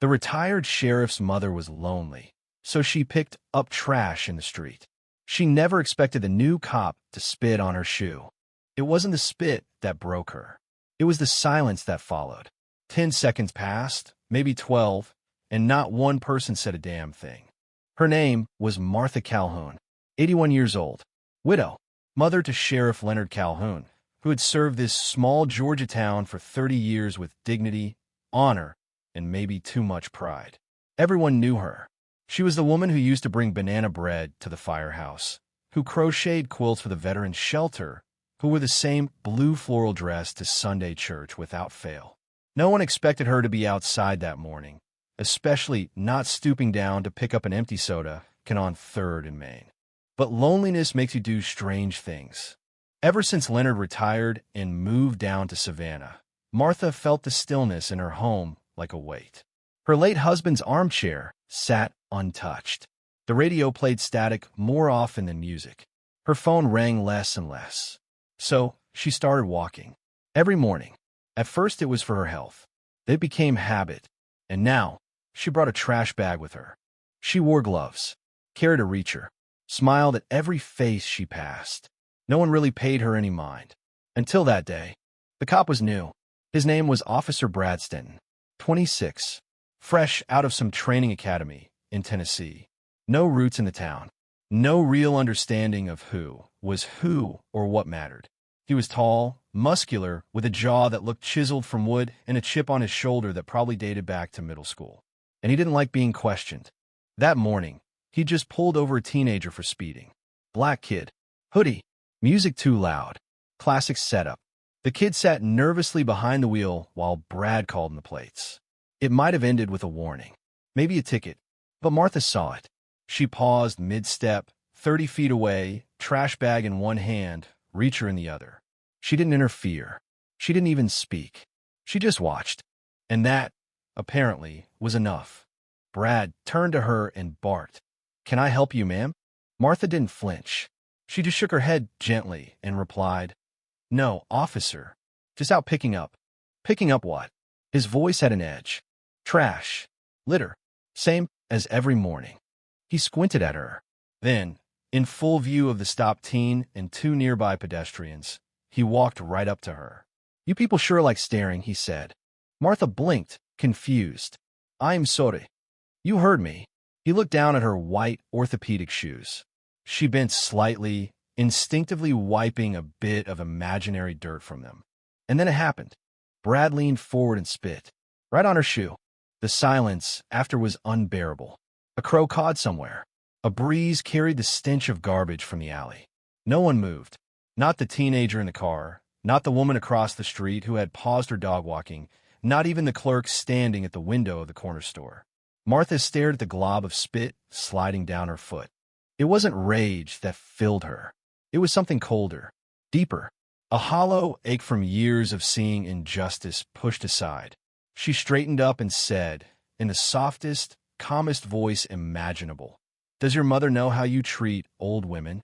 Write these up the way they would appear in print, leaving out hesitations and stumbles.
The retired sheriff's mother was lonely, so she picked up trash in the street. She never expected the new cop to spit on her shoe. It wasn't the spit that broke her. It was the silence that followed. 10 seconds passed, maybe 12, and not one person said a damn thing. Her name was Martha Calhoun, 81 years old, widow, mother to Sheriff Leonard Calhoun, who had served this small Georgia town for 30 years with dignity, honor, and maybe too much pride. Everyone knew her. She was the woman who used to bring banana bread to the firehouse, who crocheted quilts for the veterans' shelter, who wore the same blue floral dress to Sunday church without fail. No one expected her to be outside that morning, especially not stooping down to pick up an empty soda can on 3rd and Main. But loneliness makes you do strange things. Ever since Leonard retired and moved down to Savannah, Martha felt the stillness in her home like a weight. Her late husband's armchair sat untouched. The radio played static more often than music. Her phone rang less and less. So she started walking. Every morning. At first it was for her health. It became habit. And now she brought a trash bag with her. She wore gloves, carried a reacher, smiled at every face she passed. No one really paid her any mind. Until that day. The cop was new. His name was Officer Bradston, 26, fresh out of some training academy in Tennessee. No roots in the town. No real understanding of who was who or what mattered. He was tall, muscular, with a jaw that looked chiseled from wood and a chip on his shoulder that probably dated back to middle school. And he didn't like being questioned. That morning, he just pulled over a teenager for speeding. Black kid. Hoodie. Music too loud. Classic setup. The kid sat nervously behind the wheel while Brad called in the plates. It might have ended with a warning. Maybe a ticket. But Martha saw it. She paused mid-step, 30 feet away, trash bag in one hand, reacher in the other. She didn't interfere. She didn't even speak. She just watched. And that, apparently, was enough. Brad turned to her and barked. "Can I help you, ma'am?" Martha didn't flinch. She just shook her head gently and replied, "No, officer. Just out picking up." Picking up what? His voice had an edge. Trash. Litter. Same as every morning. He squinted at her. Then, in full view of the stopped teen and 2 nearby pedestrians, he walked right up to her. "You people sure like staring," he said. Martha blinked, confused. "I'm sorry." "You heard me." He looked down at her white orthopedic shoes. She bent slightly, instinctively wiping a bit of imaginary dirt from them. And then it happened. Brad leaned forward and spit. Right on her shoe. The silence after was unbearable. A crow cawed somewhere. A breeze carried the stench of garbage from the alley. No one moved. Not the teenager in the car, not the woman across the street who had paused her dog walking, not even the clerk standing at the window of the corner store. Martha stared at the glob of spit sliding down her foot. It wasn't rage that filled her. It was something colder, deeper, a hollow ache from years of seeing injustice pushed aside. She straightened up and said, in the softest, calmest voice imaginable, "Does your mother know how you treat old women?"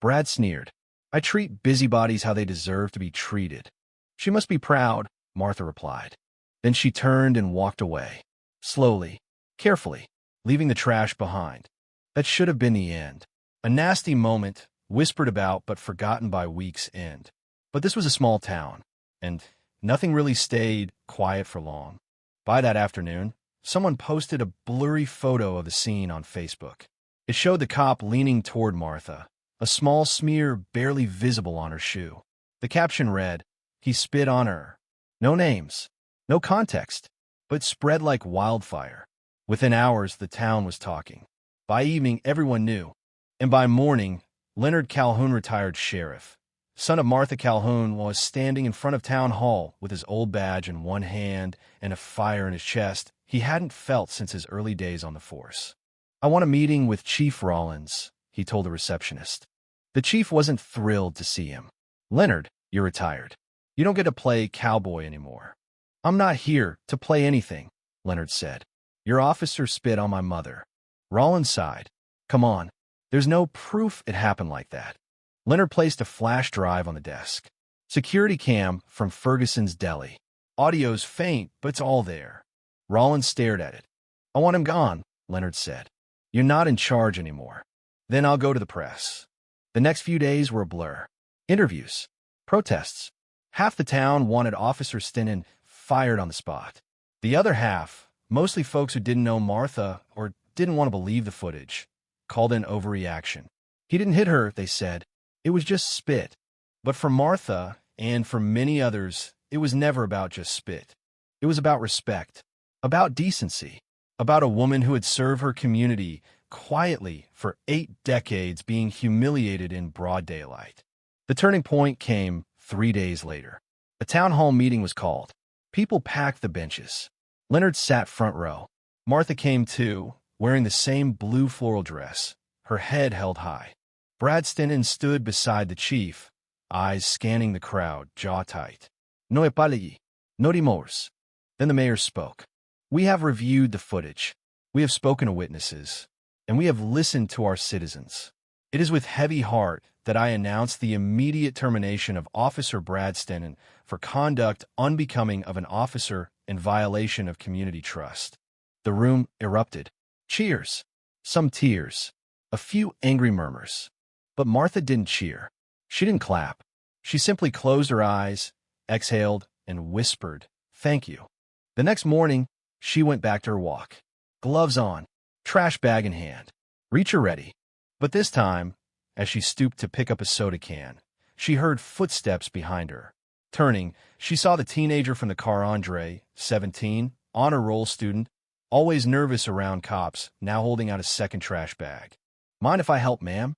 Brad sneered. "I treat busybodies how they deserve to be treated." "She must be proud," Martha replied. Then she turned and walked away, slowly, carefully, leaving the trash behind. That should have been the end. A nasty moment, whispered about but forgotten by week's end. But this was a small town, and nothing really stayed quiet for long. By that afternoon, someone posted a blurry photo of the scene on Facebook. It showed the cop leaning toward Martha, a small smear barely visible on her shoe. The caption read, "He spit on her." No names, no context, but spread like wildfire. Within hours, the town was talking. By evening, everyone knew. And by morning, Leonard Calhoun, retired sheriff, son of Martha Calhoun, was standing in front of town hall with his old badge in one hand and a fire in his chest he hadn't felt since his early days on the force. "I want a meeting with Chief Rollins," he told the receptionist. The chief wasn't thrilled to see him. "Leonard, you're retired. You don't get to play cowboy anymore." "I'm not here to play anything," Leonard said. "Your officer spit on my mother." Rollins sighed. "Come on. There's no proof it happened like that." Leonard placed a flash drive on the desk. "Security cam from Ferguson's Deli. Audio's faint, but it's all there." Rollins stared at it. "I want him gone," Leonard said. "You're not in charge anymore." "Then I'll go to the press." The next few days were a blur. Interviews. Protests. Half the town wanted Officer Stinnen fired on the spot. The other half, mostly folks who didn't know Martha or didn't want to believe the footage, called in overreaction. "He didn't hit her," they said. "It was just spit." But for Martha, and for many others, it was never about just spit. It was about respect, about decency, about a woman who had served her community quietly for 8 decades being humiliated in broad daylight. The turning point came 3 days later. A town hall meeting was called. People packed the benches. Leonard sat front row. Martha came too, wearing the same blue floral dress, her head held high. Brad Stinnen stood beside the chief, eyes scanning the crowd, jaw tight. "No apology, no remorse." Then the mayor spoke. "We have reviewed the footage. We have spoken to witnesses, and we have listened to our citizens. It is with heavy heart that I announce the immediate termination of Officer Brad Stinnen for conduct unbecoming of an officer in violation of community trust." The room erupted. Cheers. Some tears. A few angry murmurs. But Martha didn't cheer. She didn't clap. She simply closed her eyes, exhaled, and whispered, "Thank you." The next morning, she went back to her walk. Gloves on, trash bag in hand, reacher ready. But this time, as she stooped to pick up a soda can, she heard footsteps behind her. Turning, she saw the teenager from the car, Andre, 17, honor roll student, always nervous around cops, now holding out a second trash bag. "Mind if I help, ma'am?"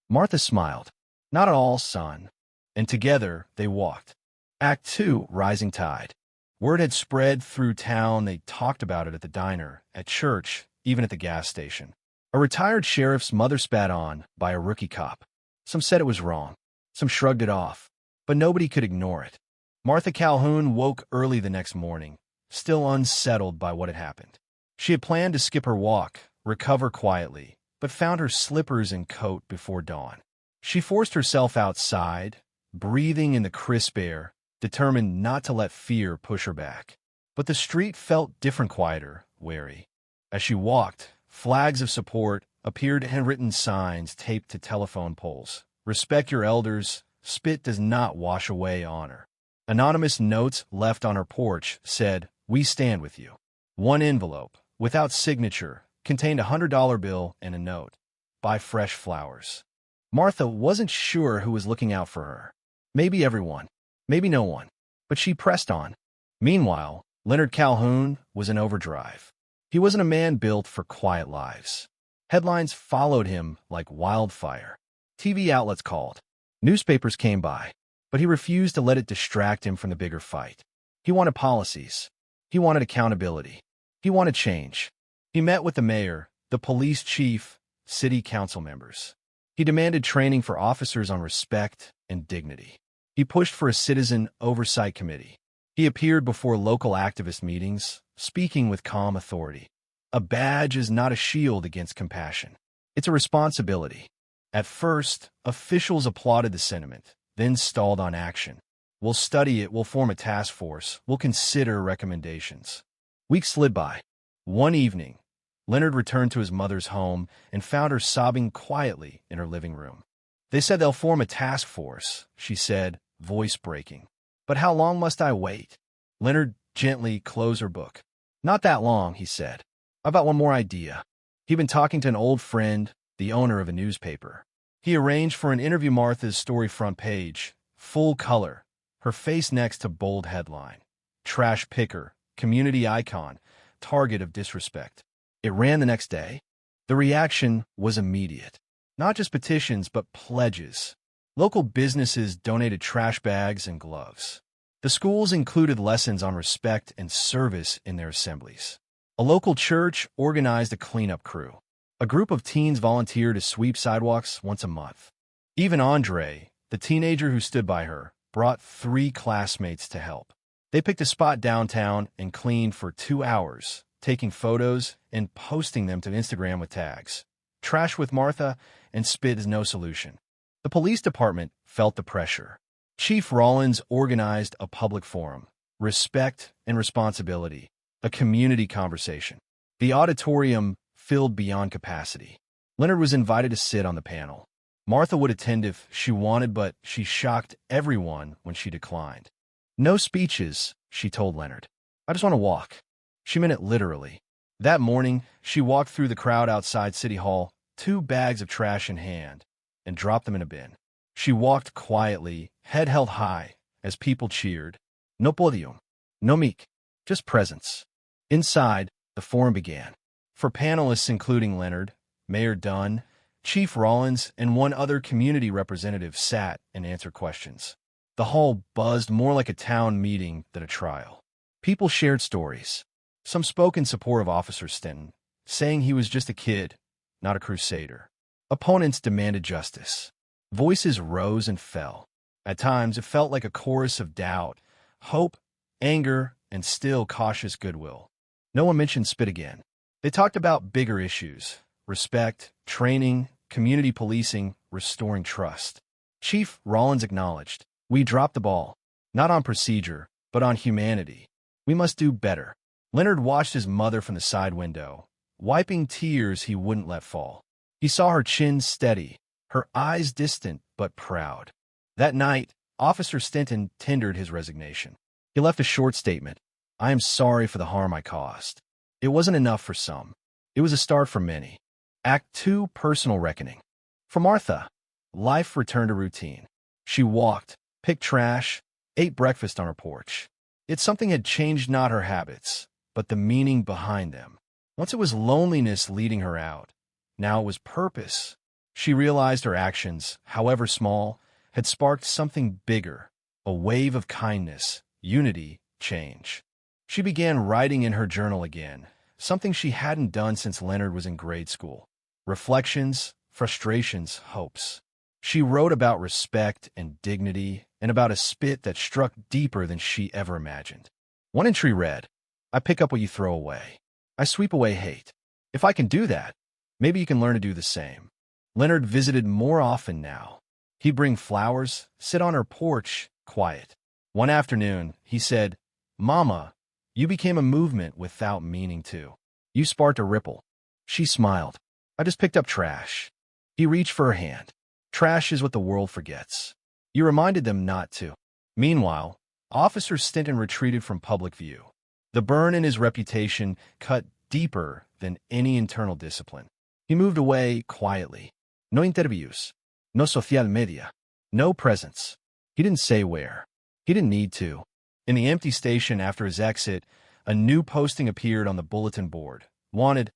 Martha smiled. "Not at all, son." And together they walked. Act 2, Rising Tide. Word had spread through town. They talked about it at the diner, at church, even at the gas station. A retired sheriff's mother spat on by a rookie cop. Some said it was wrong. Some shrugged it off. But nobody could ignore it. Martha Calhoun woke early the next morning, still unsettled by what had happened. She had planned to skip her walk, recover quietly, but found her slippers and coat before dawn. She forced herself outside, breathing in the crisp air, determined not to let fear push her back. But the street felt different, quieter, wary. As she walked, flags of support appeared, handwritten signs taped to telephone poles. "Respect your elders. Spit does not wash away honor." Anonymous notes left on her porch said, "We stand with you." One envelope, without signature, contained a $100 bill and a note. "Buy fresh flowers." Martha wasn't sure who was looking out for her. Maybe everyone, maybe no one. But she pressed on. Meanwhile, Leonard Calhoun was in overdrive. He wasn't a man built for quiet lives. Headlines followed him like wildfire. TV outlets called. Newspapers came by. But he refused to let it distract him from the bigger fight. He wanted policies. He wanted accountability. He wanted change. He met with the mayor, the police chief, city council members. He demanded training for officers on respect and dignity. He pushed for a citizen oversight committee. He appeared before local activist meetings, speaking with calm authority. A badge is not a shield against compassion. It's a responsibility. At first, officials applauded the sentiment, then stalled on action. "We'll study it, we'll form a task force, we'll consider recommendations." Weeks slid by. One evening, Leonard returned to his mother's home and found her sobbing quietly in her living room. "They said they'll form a task force," she said, voice breaking. "But how long must I wait?" Leonard gently closed her book. "Not that long," he said. "I've got one more idea." He'd been talking to an old friend, the owner of a newspaper. He arranged for an interview. Martha's story front page, full color, her face next to bold headline. "Trash picker, community icon, target of disrespect." It ran the next day. The reaction was immediate. Not just petitions, but pledges. Local businesses donated trash bags and gloves. The schools included lessons on respect and service in their assemblies. A local church organized a cleanup crew. A group of teens volunteered to sweep sidewalks once a month. Even Andre, the teenager who stood by her, brought 3 classmates to help. They picked a spot downtown and cleaned for 2 hours, taking photos and posting them to Instagram with tags. "Trash with Martha" and "Spit is no solution." The police department felt the pressure. Chief Rollins organized a public forum, "Respect and Responsibility," A community conversation. The auditorium filled beyond capacity. Leonard was invited to sit on the panel. Martha would attend if she wanted, but she shocked everyone when she declined. No speeches, she told Leonard. I just want to walk. She meant it literally. That morning, she walked through the crowd outside City Hall, 2 bags of trash in hand, and dropped them in a bin. She walked quietly, head held high, as people cheered. No podium. No mic. Just presence. Inside, the forum began. For panelists including Leonard, Mayor Dunn, Chief Rollins, and one other community representative sat and answered questions. The hall buzzed more like a town meeting than a trial. People shared stories. Some spoke in support of Officer Stenton, saying he was just a kid, not a crusader. Opponents demanded justice. Voices rose and fell. At times, it felt like a chorus of doubt, hope, anger, and still cautious goodwill. No one mentioned spit again. They talked about bigger issues: respect, training, community policing, restoring trust. Chief Rollins acknowledged, "We dropped the ball, not on procedure, but on humanity. We must do better." Leonard watched his mother from the side window, wiping tears he wouldn't let fall. He saw her chin steady, her eyes distant but proud. That night, Officer Stenton tendered his resignation. He left a short statement. "I am sorry for the harm I caused." It wasn't enough for some. It was a start for many. Act 2, Personal Reckoning. For Martha, life returned to routine. She walked, picked trash, ate breakfast on her porch. Yet something had changed, not her habits, but the meaning behind them. Once it was loneliness leading her out. Now it was purpose. She realized her actions, however small, had sparked something bigger, a wave of kindness, unity, change. She began writing in her journal again, something she hadn't done since Leonard was in grade school. Reflections, frustrations, hopes. She wrote about respect and dignity, and about a spit that struck deeper than she ever imagined. One entry read, "I pick up what you throw away. I sweep away hate. If I can do that, maybe you can learn to do the same." Leonard visited more often now. He'd bring flowers, sit on her porch, quiet. One afternoon, he said, "Mama, you became a movement without meaning to. You sparked a ripple." She smiled. "I just picked up trash." He reached for her hand. "Trash is what the world forgets. You reminded them not to." Meanwhile, Officer Stenton retreated from public view. The burn in his reputation cut deeper than any internal discipline. He moved away quietly. No interviews. No social media. No presence. He didn't say where. He didn't need to. In the empty station after his exit, a new posting appeared on the bulletin board. Wanted,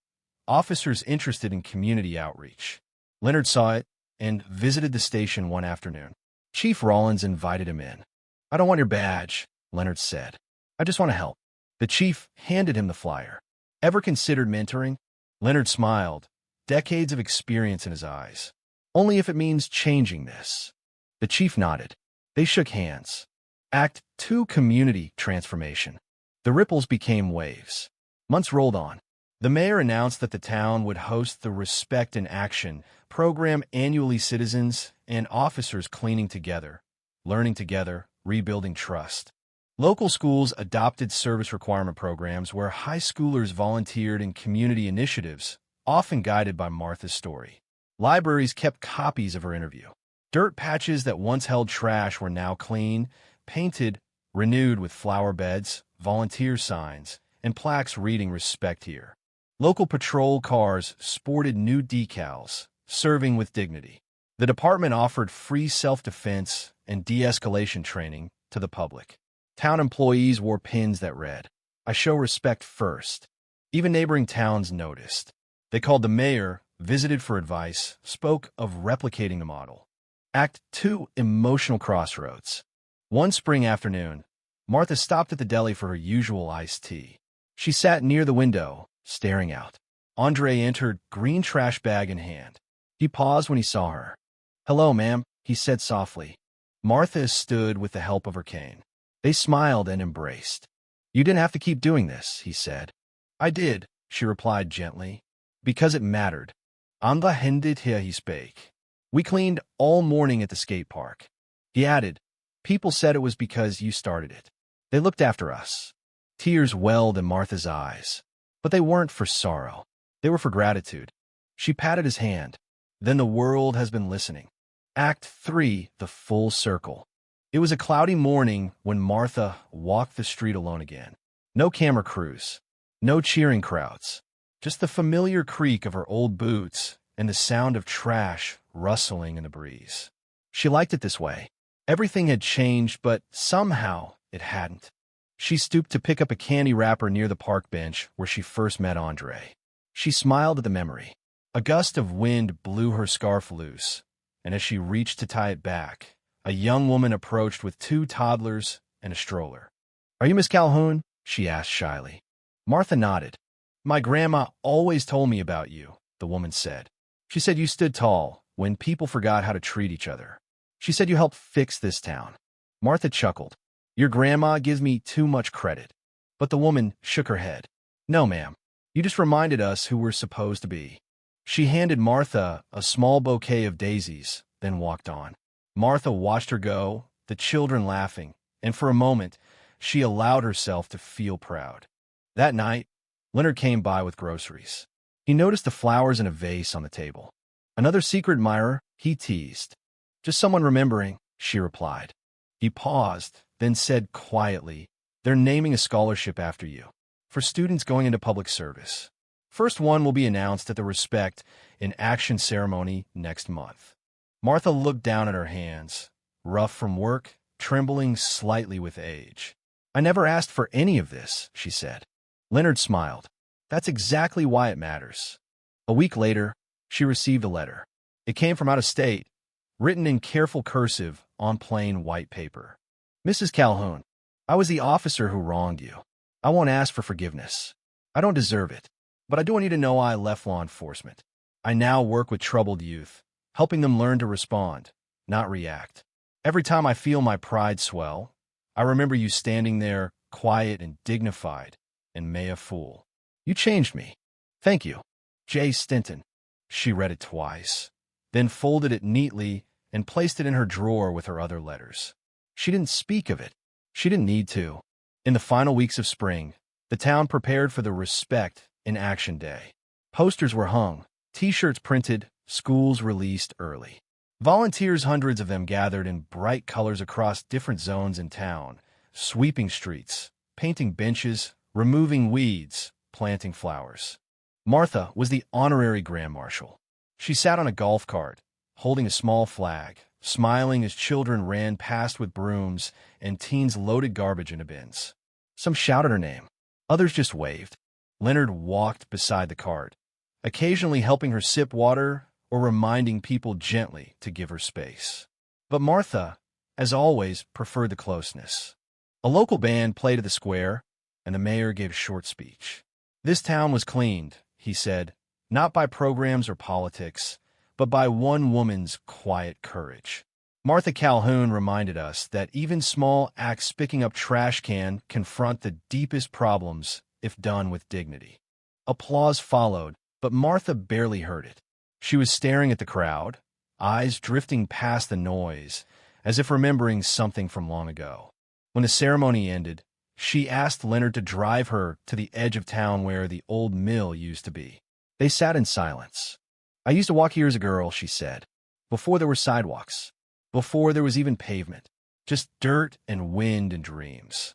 officers interested in community outreach. Leonard saw it and visited the station one afternoon. Chief Rollins invited him in. "I don't want your badge," Leonard said. "I just want to help." The chief handed him the flyer. "Ever considered mentoring?" Leonard smiled, decades of experience in his eyes. "Only if it means changing this." The chief nodded. They shook hands. Act 2, Community Transformation. The ripples became waves. Months rolled on. The mayor announced that the town would host the Respect in Action program annually. Citizens and officers cleaning together, learning together, rebuilding trust. Local schools adopted service requirement programs where high schoolers volunteered in community initiatives, often guided by Martha's story. Libraries kept copies of her interview. Dirt patches that once held trash were now clean, painted, renewed with flower beds, volunteer signs, and plaques reading "Respect Here." Local patrol cars sported new decals, "Serving with Dignity." The department offered free self-defense and de-escalation training to the public. Town employees wore pins that read, "I show respect first." Even neighboring towns noticed. They called the mayor, visited for advice, spoke of replicating the model. Act 2, Emotional Crossroads. One spring afternoon, Martha stopped at the deli for her usual iced tea. She sat near the window, staring out. Andre entered, green trash bag in hand. He paused when he saw her. "Hello, ma'am," he said softly. Martha stood with the help of her cane. They smiled and embraced. "You didn't have to keep doing this," he said. "I did," she replied gently, "because it mattered." "Anda hendit here," he spake. "We cleaned all morning at the skate park." He added, "People said it was because you started it. They looked after us." Tears welled in Martha's eyes, but they weren't for sorrow. They were for gratitude. She patted his hand. Then the world has been listening. Act 3, The Full Circle. It was a cloudy morning when Martha walked the street alone again. No camera crews, no cheering crowds, just the familiar creak of her old boots and the sound of trash rustling in the breeze. She liked it this way. Everything had changed, but somehow it hadn't. She stooped to pick up a candy wrapper near the park bench where she first met Andre. She smiled at the memory. A gust of wind blew her scarf loose, and as she reached to tie it back, a young woman approached with 2 toddlers and a stroller. "Are you Miss Calhoun?" she asked shyly. Martha nodded. "My grandma always told me about you," the woman said. "She said you stood tall when people forgot how to treat each other. She said you helped fix this town." Martha chuckled. "Your grandma gives me too much credit." But the woman shook her head. "No, ma'am. You just reminded us who we're supposed to be." She handed Martha a small bouquet of daisies, then walked on. Martha watched her go, the children laughing, and for a moment, she allowed herself to feel proud. That night, Leonard came by with groceries. He noticed the flowers in a vase on the table. "Another secret admirer?" he teased. "Just someone remembering," she replied. He paused, then said quietly, "They're naming a scholarship after you, for students going into public service. First one will be announced at the Respect in Action ceremony next month." Martha looked down at her hands, rough from work, trembling slightly with age. "I never asked for any of this," she said. Leonard smiled. "That's exactly why it matters." A week later, she received a letter. It came from out of state, written in careful cursive on plain white paper. "Mrs. Calhoun, I was the officer who wronged you. I won't ask for forgiveness. I don't deserve it. But I do want you to know I left law enforcement. I now work with troubled youth, helping them learn to respond, not react. Every time I feel my pride swell, I remember you standing there, quiet and dignified, and may a fool. You changed me. Thank you. J. Stinton." She read it twice, then folded it neatly and placed it in her drawer with her other letters. She didn't speak of it. She didn't need to. In the final weeks of spring, the town prepared for the Respect in Action Day. Posters were hung, T-shirts printed, schools released early. Volunteers, hundreds of them, gathered in bright colors across different zones in town, sweeping streets, painting benches, removing weeds, planting flowers. Martha was the honorary grand marshal. She sat on a golf cart, holding a small flag, smiling as children ran past with brooms and teens loaded garbage into bins. Some shouted her name. Others just waved. Leonard walked beside the cart, occasionally helping her sip water or reminding people gently to give her space. But Martha, as always, preferred the closeness. A local band played at the square, and the mayor gave a short speech. "This town was cleaned," he said, "not by programs or politics, but by one woman's quiet courage." Martha Calhoun reminded us that even small acts, picking up trash can, confront the deepest problems if done with dignity. Applause followed, but Martha barely heard it. She was staring at the crowd, eyes drifting past the noise, as if remembering something from long ago. When the ceremony ended, she asked Leonard to drive her to the edge of town where the old mill used to be. They sat in silence. "I used to walk here as a girl," she said, "before there were sidewalks, before there was even pavement, just dirt and wind and dreams."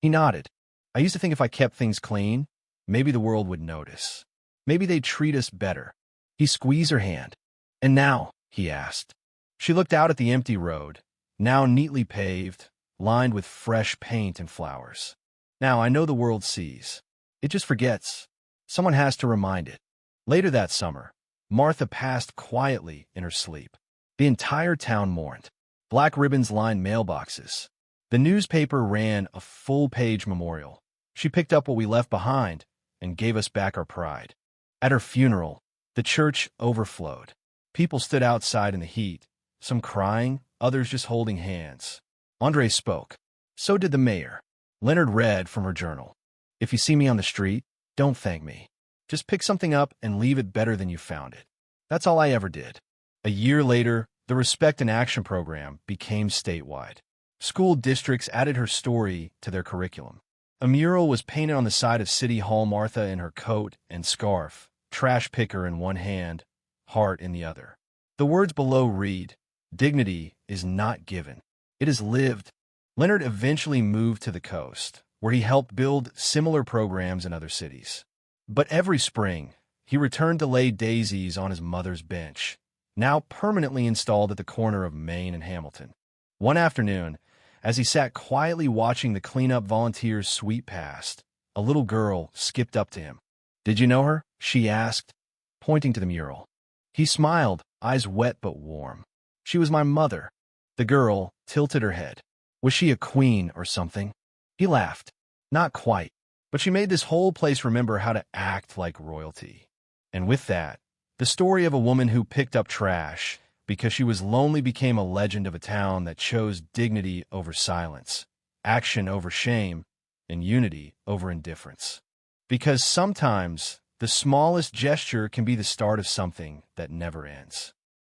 He nodded. "I used to think if I kept things clean, maybe the world would notice. Maybe they'd treat us better." He squeezed her hand. "And now?" he asked. She looked out at the empty road, now neatly paved, lined with fresh paint and flowers. "Now I know the world sees. It just forgets. Someone has to remind it." Later that summer, Martha passed quietly in her sleep. The entire town mourned. Black ribbons lined mailboxes. The newspaper ran a full-page memorial. She picked up what we left behind and gave us back our pride. At her funeral, the church overflowed. People stood outside in the heat, some crying, others just holding hands. Andre spoke. So did the mayor. Leonard read from her journal. "If you see me on the street, don't thank me. Just pick something up and leave it better than you found it. That's all I ever did." A year later, the Respect in Action program became statewide. School districts added her story to their curriculum. A mural was painted on the side of City Hall, Martha in her coat and scarf, trash picker in one hand, heart in the other. The words below read, "Dignity is not given. It is lived." Leonard eventually moved to the coast, where he helped build similar programs in other cities. But every spring, he returned to lay daisies on his mother's bench, now permanently installed at the corner of Main and Hamilton. One afternoon, as he sat quietly watching the cleanup volunteers sweep past, a little girl skipped up to him. "Did you know her?" she asked, pointing to the mural. He smiled, eyes wet but warm. "She was my mother." The girl tilted her head. "Was she a queen or something?" He laughed. "Not quite, but she made this whole place remember how to act like royalty." And with that, the story of a woman who picked up trash because she was lonely became a legend of a town that chose dignity over silence, action over shame, and unity over indifference. Because sometimes the smallest gesture can be the start of something that never ends.